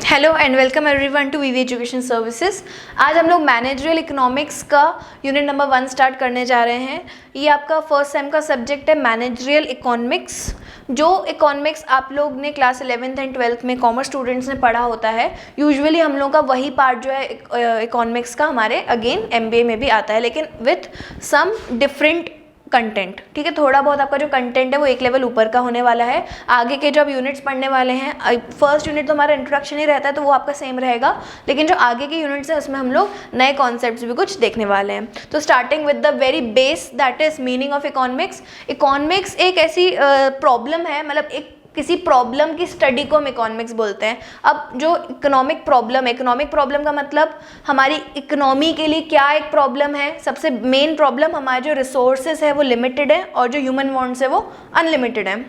Hello and welcome everyone to VV education services. आज हम लोग मैनेजरियल इकोनॉमिक्स का यूनिट नंबर 1 स्टार्ट करने जा रहे हैं। ये आपका फर्स्ट सेम का सब्जेक्ट है मैनेजरियल इकोनॉमिक्स। जो इकोनॉमिक्स आप लोग ने क्लास 11th एंड 12th में कॉमर्स स्टूडेंट्स ने पढ़ा होता है, यूजुअली हम लोग का वही पार्ट जो है इकोनॉमिक्स का हमारे अगेन MBA में भी आता है, लेकिन विथ सम डिफरेंट कंटेंट। ठीक है, थोड़ा बहुत आपका जो कंटेंट है वो एक लेवल ऊपर का होने वाला है। आगे के जो आप यूनिट्स पढ़ने वाले हैं, फर्स्ट यूनिट तो हमारा इंट्रोडक्शन ही रहता है तो वो आपका सेम रहेगा, लेकिन जो आगे के यूनिट्स हैं उसमें हम लोग नए कॉन्सेप्ट्स भी कुछ देखने वाले हैं। तो starting with the very base, that is meaning of economics. Economics एक ऐसी प्रॉब्लम है, मतलब एक किसी प्रॉब्लम की स्टडी को हम इकोनॉमिक्स बोलते हैं। अब जो इकोनॉमिक प्रॉब्लम का मतलब हमारी इकोनॉमी के लिए क्या एक प्रॉब्लम है। सबसे मेन प्रॉब्लम, हमारे जो रिसोर्सेज है वो लिमिटेड है और जो ह्यूमन वांट्स है वो अनलिमिटेड है।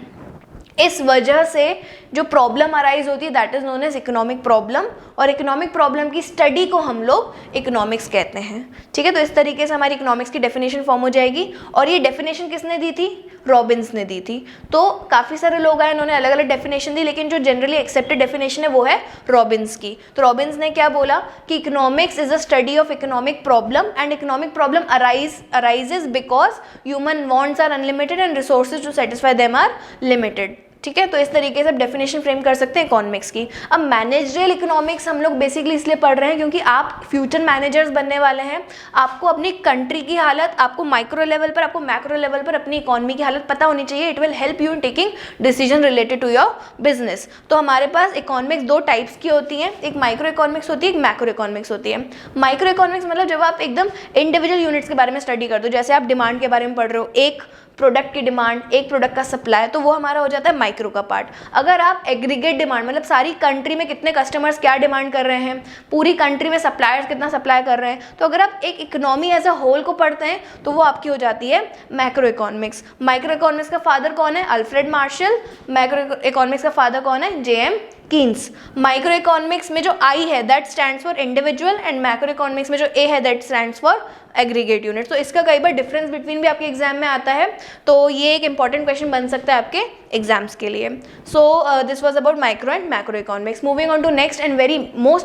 इस वजह से जो प्रॉब्लम अराइज होती है that is known as economic problem, और इकोनॉमिक प्रॉब्लम की स्टडी को हम लोग इकोनॉमिक्स कहते हैं। ठीक है, तो इस तरीके से हमारी इकोनॉमिक्स की डेफिनेशन फॉर्म हो जाएगी। और ये डेफिनेशन किसने दी थी? रॉबिन्स ने दी थी। तो काफ़ी सारे लोग आए, इन्होंने अलग अलग डेफिनेशन दी, लेकिन जो जनरली एक्सेप्टेड डेफिनेशन है वो है रॉबिन्स की। तो रॉबिन्स ने क्या बोला कि economics is a study of economic problem and economic problem arises because human wants are unlimited and resources to satisfy them are limited. ठीक है, तो इस तरीके से आप डेफिनेशन फ्रेम कर सकते हैं इकोनॉमिक्स की। अब मैनेजरियल इकोनॉमिक्स हम लोग बेसिकली इसलिए पढ़ रहे हैं क्योंकि आप फ्यूचर मैनेजर्स बनने वाले हैं। आपको अपनी कंट्री की हालत, आपको माइक्रो लेवल पर, आपको मैक्रो लेवल पर अपनी इकोनॉमी की हालत पता होनी चाहिए। It will help you in taking decision related to your business. तो हमारे पास इकोनॉमिक्स दो टाइप्स की होती हैं, एक माइक्रो इकोनॉमिक्स होती है, एक मैक्रो इकोनॉमिक्स होती है। माइक्रो इकोनॉमिक्स मतलब जब आप एकदम इंडिविजुअल यूनिट्स के बारे में स्टडी करते हो, जैसे आप डिमांड के बारे में पढ़ रहे हो, एक प्रोडक्ट की डिमांड, एक प्रोडक्ट का सप्लाई, तो वो हमारा हो जाता है माइक्रो का पार्ट। अगर आप एग्रीगेट डिमांड, मतलब सारी कंट्री में कितने कस्टमर्स क्या डिमांड कर रहे हैं, पूरी कंट्री में सप्लायर्स कितना सप्लाई कर रहे हैं, तो अगर आप एक इकोनॉमी एज अ होल को पढ़ते हैं तो वो आपकी हो जाती है मैक्रो इकोनॉमिक्स। माइक्रो इकोनॉमिक्स का फादर कौन है? Alfred Marshall. मैक्रो इकोनॉमिक्स का फादर कौन है? JM Keynes. माइक्रो इकोनॉमिक्स में जो I है that stands for individual and macro economics में जो A है that stands for aggregate unit. तो इसका कई बार डिफरेंस बिटवीन भी आपके एग्जाम में आता है, तो ये एक इंपॉर्टेंट क्वेश्चन बन सकता है आपके एग्जाम्स के लिए। So this was about micro and macro economics. Moving on to next and very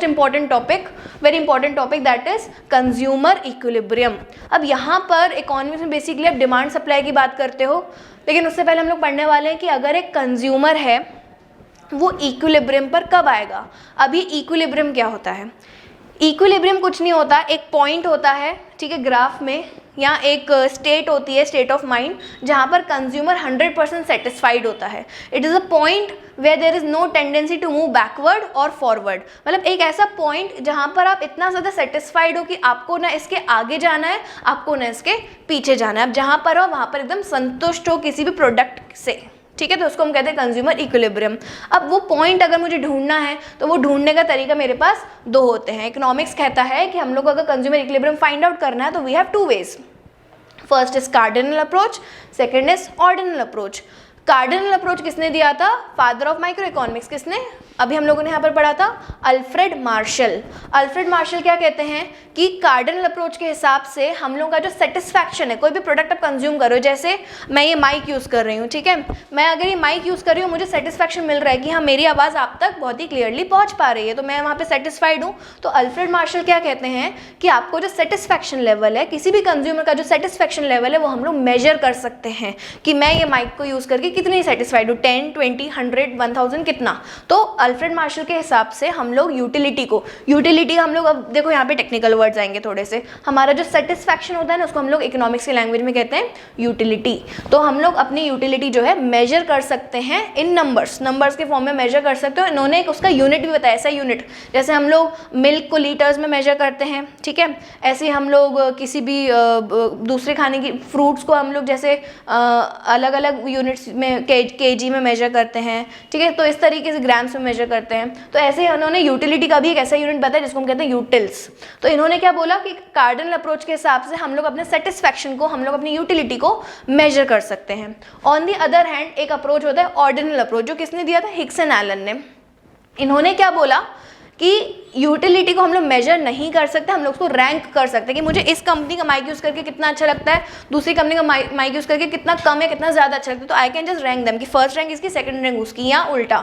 important topic that is consumer equilibrium. अब यहाँ पर इकोनॉमिक्स में बेसिकली आप डिमांड सप्लाई की बात करते हो, लेकिन उससे पहले हम लोग पढ़ने वाले हैं कि अगर एक कंज्यूमर है वो इक्विलिब्रियम पर कब आएगा। अभी इक्विलिब्रियम क्या होता है? इक्विलिब्रियम कुछ नहीं होता, एक पॉइंट होता है, ठीक है, ग्राफ में, या एक स्टेट होती है, स्टेट ऑफ माइंड, जहाँ पर कंज्यूमर 100% सेटिस्फाइड होता है। It is a point where there is no tendency to move backward और फॉरवर्ड। मतलब एक ऐसा पॉइंट जहाँ पर आप इतना ज़्यादा सेटिस्फाइड हो कि आपको ना इसके आगे जाना है, आपको ना इसके पीछे जाना है। आप जहाँ पर हो वहाँ पर एकदम संतुष्ट हो किसी भी प्रोडक्ट से। ठीक है, तो उसको हम कहते हैं कंज्यूमर इक्विलिब्रियम। अब वो पॉइंट अगर मुझे ढूंढना है तो वो ढूंढने का तरीका मेरे पास दो होते हैं। इकोनॉमिक्स कहता है कि हम लोग अगर कंज्यूमर इक्विलिब्रियम फाइंड आउट करना है तो we have two ways. First is cardinal approach, second is ordinal approach. Cardinal approach किसने दिया था? फादर ऑफ माइक्रो इकोनॉमिक्स किसने? अभी हम लोगों ने यहाँ पर पढ़ा था, अल्फ्रेड मार्शल। अल्फ्रेड मार्शल क्या कहते हैं कि कार्डिनल अप्रोच के हिसाब से हम लोगों का जो सेटिस्फैक्शन है, कोई भी प्रोडक्ट आप कंज्यूम करो, जैसे मैं ये माइक यूज़ कर रही हूँ, ठीक है, मैं अगर ये माइक यूज़ कर रही हूँ, मुझे सेटिस्फैक्शन मिल रहा है कि हाँ मेरी आवाज़ आप तक बहुत ही क्लियरली पहुँच पा रही है, तो मैं वहाँ पर सेटिस्फाइड हूँ। तो अल्फ्रेड मार्शल क्या कहते हैं कि आपको जो सेटिस्फैक्शन लेवल है, किसी भी कंज्यूमर का जो सेटिस्फैक्शन लेवल है, वो हम लोग मेजर कर सकते हैं कि मैं ये माइक को यूज़ करके कितनी सेटिस्फाइड हूँ, 10, 20, 100, 1000 कितना। तो अल्फ्रेड मार्शल के हिसाब से हम लोग यूटिलिटी हम लोग, अब देखो यहाँ पे टेक्निकल वर्ड्स आएंगे थोड़े से, हमारा जो सेटिस्फैक्शन होता है ना उसको हम लोग इकोनॉमिक्स की लैंग्वेज में कहते हैं यूटिलिटी। तो हम लोग अपनी यूटिलिटी जो है मेजर कर सकते हैं इन नंबर्स के फॉर्म में मेजर कर सकते हो। इन्होंने एक उसका यूनिट भी बताया, ऐसा यूनिट जैसे हम लोग मिल्क को लीटर्स में मेजर करते हैं, ठीक है, ऐसे हम लोग किसी भी दूसरे खाने की फ्रूट्स को हम लोग जैसे अलग अलग यूनिट्स में kg में मेजर करते हैं, ठीक है, तो इस तरीके से ग्राम्स में मेजर करते हैं। तो ऐसे उन्होंने यूटिलिटी का भी एक ऐसा यूनिट बताया जिसको हम कहते हैं यूटिल्स। तो इन्होंने क्या बोला कि कार्डिनल अप्रोच के हिसाब से हम लोग अपने सेटिस्फैक्शन को, हम लोग अपनी यूटिलिटी को मेजर कर सकते हैं। ऑन दी अदर हैंड एक अप्रोच होता है ऑर्डिनल अप्रोच, जो किसने दिया था? हिक्स एंड एलन ने। इन्होंने क्या बोला कि यूटिलिटी को हम लोग मेजर नहीं कर सकते, हम लोग उसको रैंक कर सकते हैं कि मुझे इस कंपनी का माइक यूज़ करके कितना अच्छा लगता है, दूसरी कंपनी का माइक यूज़ करके कितना कम है, कितना ज़्यादा अच्छा लगता है। तो I can just rank them कि फर्स्ट रैंक इसकी, सेकंड रैंक उसकी, या उल्टा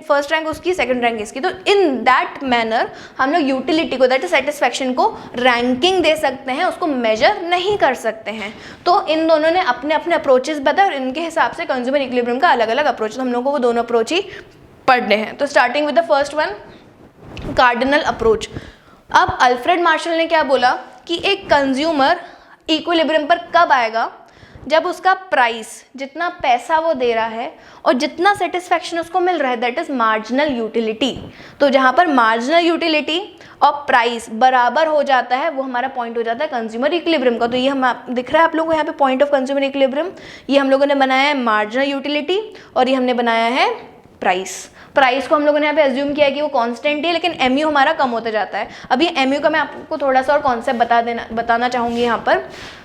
फर्स्ट रैंक उसकी, सेकंड रैंक इसकी। तो इन दैट मैनर हम लोग यूटिलिटी को, दैट इज सेटिस्फैक्शन को रैंकिंग दे सकते हैं, उसको मेजर नहीं कर सकते हैं। तो इन दोनों ने अपने अपने अप्रोचेस बताए और इनके हिसाब से कंज्यूमर इक्विलिब्रियम का अलग अलग अप्रोच, तो हम लोग को वो दोनों अप्रोच ही पढ़ने हैं। तो starting with the first one, cardinal approach. अब अल्फ्रेड मार्शल ने क्या बोला कि एक कंज्यूमर इक्विलिब्रियम पर कब आएगा, जब उसका प्राइस, जितना पैसा वो दे रहा है और जितना सेटिस्फैक्शन उसको मिल रहा है, दैट इज मार्जिनल यूटिलिटी। तो जहाँ पर मार्जिनल यूटिलिटी और प्राइस बराबर हो जाता है, वो हमारा पॉइंट हो जाता है कंज्यूमर इक्विलिब्रियम का। तो ये हम दिख रहा है आप लोगों को यहाँ पे पॉइंट ऑफ कंज्यूमर इक्विलिब्रियम। ये हम लोगों ने बनाया है मार्जिनल यूटिलिटी और ये हमने बनाया है प्राइस को हम लोगों ने यहाँ पे एज्यूम किया है कि वो कांस्टेंट है, लेकिन एमयू हमारा कम होता जाता है। अभी एमयू का मैं आपको थोड़ा सा और कॉन्सेप्ट बताना चाहूँगी। यहाँ पर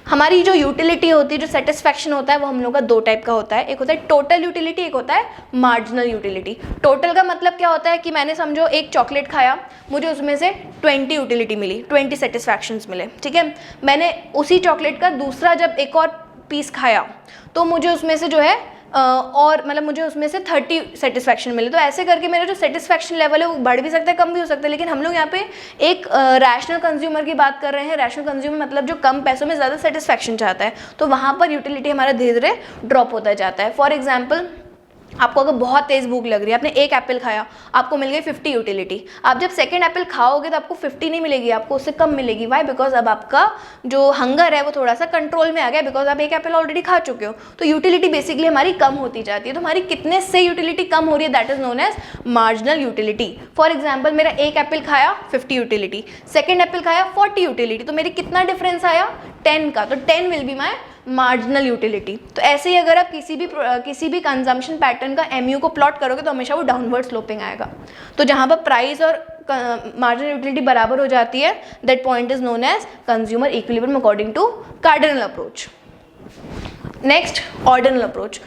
हमारी जो यूटिलिटी होती है, जो सेटिस्फैक्शन होता है, वो हम लोग का दो टाइप का होता है। एक होता है टोटल यूटिलिटी, एक होता है मार्जिनल यूटिलिटी। टोटल का मतलब क्या होता है कि मैंने समझो एक चॉकलेट खाया, मुझे उसमें से 20 यूटिलिटी मिली, 20 सेटिस्फैक्शंस मिले, ठीक है। मैंने उसी चॉकलेट का दूसरा जब एक और पीस खाया तो मुझे उसमें से जो है और मतलब मुझे उसमें से 30 सेटिस्फैक्शन मिले। तो ऐसे करके मेरा जो सेटिस्फैक्शन लेवल है वो बढ़ भी सकता है, कम भी हो सकता है। लेकिन हम लोग यहाँ पे एक रैशनल कंज्यूमर की बात कर रहे हैं। रैशनल कंज्यूमर मतलब जो कम पैसों में ज़्यादा सेटिस्फैक्शन चाहता है, तो वहाँ पर यूटिलिटी हमारा धीरे धीरे ड्रॉप होता जाता है। फॉर एग्जाम्पल, आपको अगर बहुत तेज़ भूख लग रही है, आपने एक एप्पल खाया, आपको मिल गई 50 यूटिलिटी। आप जब सेकंड एप्पल खाओगे तो आपको 50 नहीं मिलेगी, आपको उससे कम मिलेगी। वाई? बिकॉज अब आपका जो हंगर है वो थोड़ा सा कंट्रोल में आ गया, बिकॉज आप एक एप्पल ऑलरेडी खा चुके हो। तो यूटिलिटी बेसिकली हमारी कम होती जाती है। तो हमारी कितने से यूटिलिटी कम हो रही है, that is known as marginal utility. For example, मेरा एक एप्पल खाया 50 यूटिलिटी, सेकेंड एप्पल खाया 40 यूटिलिटी, तो मेरी कितना डिफरेंस आया 10 का। तो 10 will be my marginal utility. तो ऐसे ही अगर आप किसी भी कंजम्पशन पैटर्न का एमयू को प्लॉट करोगे तो हमेशा वो डाउनवर्ड स्लोपिंग आएगा। तो जहाँ पर प्राइस और मार्जिनल यूटिलिटी बराबर हो जाती है, that point is known as consumer equilibrium according to cardinal approach. Next, ordinal approach.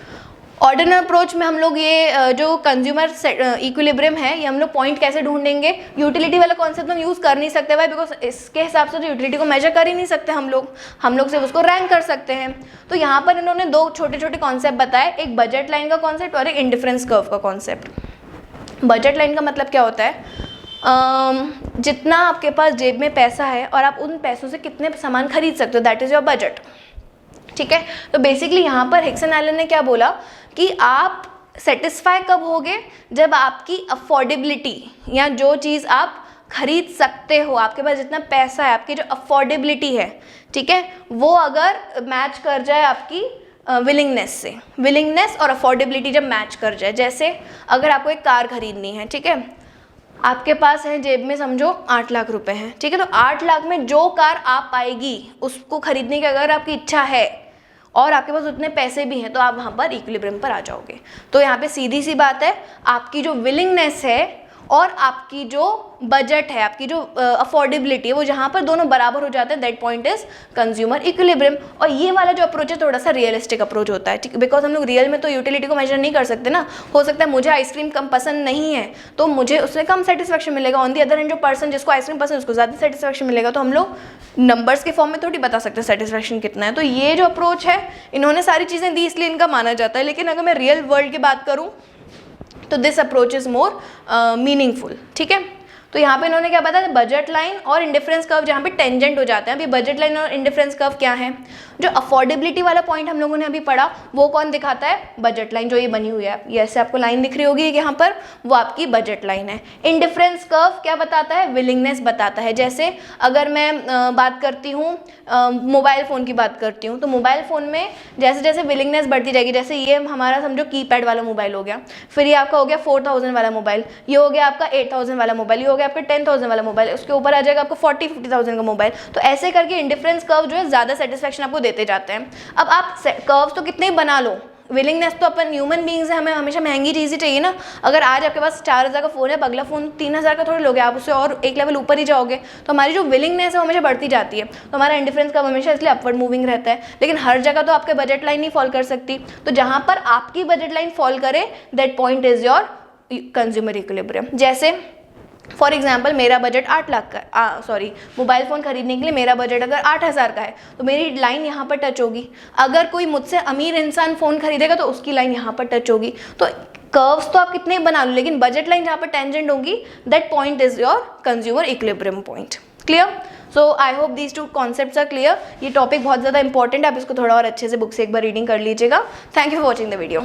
Ordinal approach में हम लोग ये जो कंज्यूमर इक्विलिब्रियम है, ये हम लोग पॉइंट कैसे ढूंढेंगे। यूटिलिटी वाला कॉन्सेप्ट हम यूज़ कर नहीं सकते भाई, बिकॉज इसके हिसाब से तो यूटिलिटी को मेजर कर ही नहीं सकते हम लोग सिर्फ उसको रैंक कर सकते हैं। तो यहाँ पर इन्होंने दो छोटे छोटे कॉन्सेप्ट बताए, एक बजट लाइन का कॉन्सेप्ट और एक इंडिफरेंस कर्व का कॉन्सेप्ट। बजट लाइन का मतलब क्या होता है, जितना आपके पास जेब में पैसा है और आप उन पैसों से कितने सामान खरीद सकते हो, दैट इज़ योर बजट, ठीक है। तो बेसिकली यहाँ पर हिक्सन एलन ने क्या बोला कि आप सेटिस्फाई कब होगे, जब आपकी अफोर्डेबिलिटी या जो चीज़ आप खरीद सकते हो, आपके पास जितना पैसा है, आपकी जो अफोर्डेबिलिटी है, ठीक है, वो अगर मैच कर जाए आपकी विलिंगनेस से। विलिंगनेस और अफोर्डेबिलिटी जब मैच कर जाए, जैसे अगर आपको एक कार खरीदनी है, ठीक है, आपके पास है जेब में समझो 8 लाख रुपए हैं, ठीक है। तो 8 लाख में जो कार आ पाएगी उसको खरीदने की अगर आपकी इच्छा है और आपके पास उतने पैसे भी हैं, तो आप वहाँ पर इक्विलिब्रियम पर आ जाओगे। तो यहाँ पे सीधी सी बात है, आपकी जो विलिंगनेस है और आपकी जो बजट है, आपकी जो अफोर्डेबिलिटी है, वो जहाँ पर दोनों बराबर हो जाते हैं, that point is consumer equilibrium. और ये वाला जो अप्रोच है थोड़ा सा रियलिस्टिक अप्रोच होता है, ठीक, बिकॉज हम लोग रियल में तो यूटिलिटी को मेजर नहीं कर सकते ना। हो सकता है मुझे आइसक्रीम कम पसंद नहीं है तो मुझे उससे कम सेटिस्फैक्शन मिलेगा, ऑन दी अदर हैंड जो पर्सन जिसको आइसक्रीम पसंद है उसको ज़्यादा सेटिस्फैक्शन मिलेगा। तो हम लोग नंबर्स के फॉर्म में थोड़ी बता सकते हैं सेटिस्फैक्शन कितना है। तो ये जो अप्रोच है, इन्होंने सारी चीज़ें दी इसलिए इनका माना जाता है। लेकिन अगर मैं रियल वर्ल्ड की बात करूँ तो this approach is more meaningful, ठीक है। तो यहाँ पे इन्होंने क्या बताया, बजट लाइन और इंडिफरेंस कर्व जहाँ पे टेंजेंट हो जाते हैं। अभी बजट लाइन और इंडिफरेंस कर्व क्या है, जो अफोर्डेबिलिटी वाला पॉइंट हम लोगों ने अभी पढ़ा वो कौन दिखाता है, बजट लाइन, जो ये बनी हुई है, ये ऐसे आपको लाइन दिख रही होगी यहाँ पर, वो आपकी बजट लाइन है। इंडिफरेंस कर्व क्या बताता है, विलिंगनेस बताता है। जैसे अगर मैं बात करती हूँ मोबाइल फ़ोन की बात करती हूँ, तो मोबाइल फ़ोन में जैसे जैसे विलिंगनेस बढ़ती जाएगी, जैसे ये हमारा समझो कीपैड वाला मोबाइल हो गया, फिर ये आपका हो गया 4000 वाला मोबाइल, ये हो गया आपका 8000 वाला मोबाइल, ये हो गया आपका 10,000 वाला मोबाइल, उसके ऊपर आ जाएगा आपको 40-50,000 का मोबाइल। तो ऐसे करके इंडिफरेंस कर्व जो है ज़्यादा सेटिस्फैक्शन आपको देते जाते हैं। अब आप कर्व्स तो कितने बना लो, विलिंगनेस तो अपन ह्यूमन बींग्स है, हमें हमेशा महंगी चीज़ ही चाहिए ना। अगर आज आपके पास 4000 का फ़ोन है, अगला फ़ोन 3000 का थोड़ी लोगे, आप उससे और एक लेवल ऊपर ही जाओगे। तो हमारी जो विलिंगनेस है वो हमेशा बढ़ती जाती है। तो हमारा इंडिफरेंस कर्व हमेशा इसलिए अपवर्ड मूविंग रहता है। लेकिन हर जगह तो आपके बजट लाइन नहीं फॉल कर सकती। तो जहाँ पर आपकी बजट लाइन फॉल करे, that point is your consumer equilibrium. जैसे फॉर एग्जाम्पल मेरा बजट 8 लाख का मोबाइल फ़ोन खरीदने के लिए मेरा बजट अगर 8,000 का है तो मेरी लाइन यहाँ पर टच होगी। अगर कोई मुझसे अमीर इंसान फ़ोन खरीदेगा तो उसकी लाइन यहाँ पर टच होगी। तो कर्व्स तो आप कितने बना लो, लेकिन बजट लाइन जहाँ पर टेंजेंट होगी, that point is your consumer equilibrium point. Clear? So I hope these two concepts are clear. ये टॉपिक बहुत ज़्यादा इंपॉर्टेंट है, आप इसको थोड़ा और अच्छे से बुक से एक बार रीडिंग कर लीजिएगा। Thank you for watching the video.